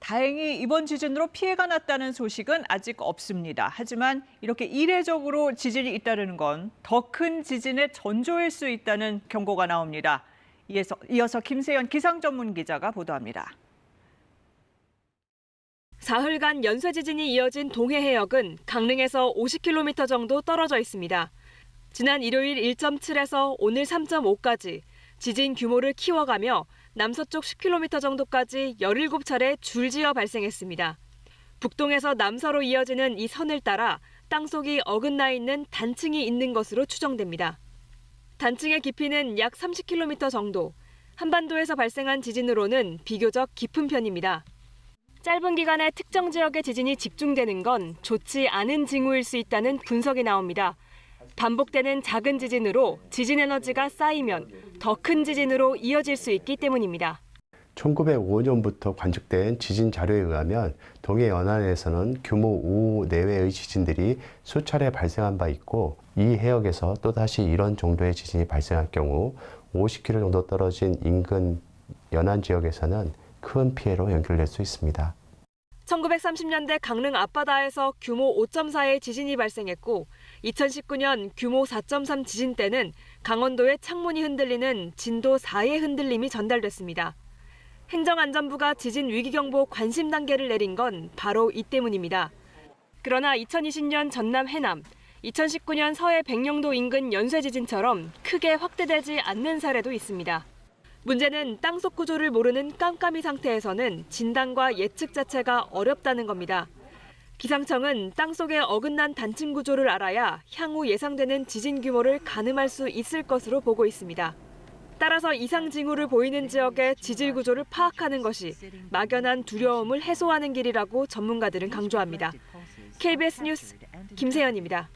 다행히 이번 지진으로 피해가 났다는 소식은 아직 없습니다. 하지만 이렇게 이례적으로 지진이 잇따르는 건 더 큰 지진의 전조일 수 있다는 경고가 나옵니다. 이어서 김세연 기상전문기자가 보도합니다. 사흘간 연쇄 지진이 이어진 동해 해역은 강릉에서 50km 정도 떨어져 있습니다. 지난 일요일 1.7에서 오늘 3.5까지 지진 규모를 키워가며 남서쪽 10km 정도까지 17차례 줄지어 발생했습니다. 북동에서 남서로 이어지는 이 선을 따라 땅속이 어긋나 있는 단층이 있는 것으로 추정됩니다. 단층의 깊이는 약 30km 정도, 한반도에서 발생한 지진으로는 비교적 깊은 편입니다. 짧은 기간에 특정 지역의 지진이 집중되는 건 좋지 않은 징후일 수 있다는 분석이 나옵니다. 반복되는 작은 지진으로 지진 에너지가 쌓이면 더 큰 지진으로 이어질 수 있기 때문입니다. 1905년부터 관측된 지진 자료에 의하면 동해 연안에서는 규모 5 내외의 지진들이 수차례 발생한 바 있고, 이 해역에서 또다시 이런 정도의 지진이 발생할 경우 50km 정도 떨어진 인근 연안 지역에서는 큰 피해로 연결될 수 있습니다. 1930년대 강릉 앞바다에서 규모 5.4의 지진이 발생했고 2019년 규모 4.3 지진 때는 강원도의 창문이 흔들리는 진도 4의 흔들림이 전달됐습니다. 행정안전부가 지진 위기경보 관심 단계를 내린 건 바로 이 때문입니다. 그러나 2020년 전남 해남, 2019년 서해 백령도 인근 연쇄 지진처럼 크게 확대되지 않는 사례도 있습니다. 문제는 땅속 구조를 모르는 깜깜이 상태에서는 진단과 예측 자체가 어렵다는 겁니다. 기상청은 땅속의 어긋난 단층 구조를 알아야 향후 예상되는 지진 규모를 가늠할 수 있을 것으로 보고 있습니다. 따라서 이상 징후를 보이는 지역의 지질 구조를 파악하는 것이 막연한 두려움을 해소하는 길이라고 전문가들은 강조합니다. KBS 뉴스 김세연입니다.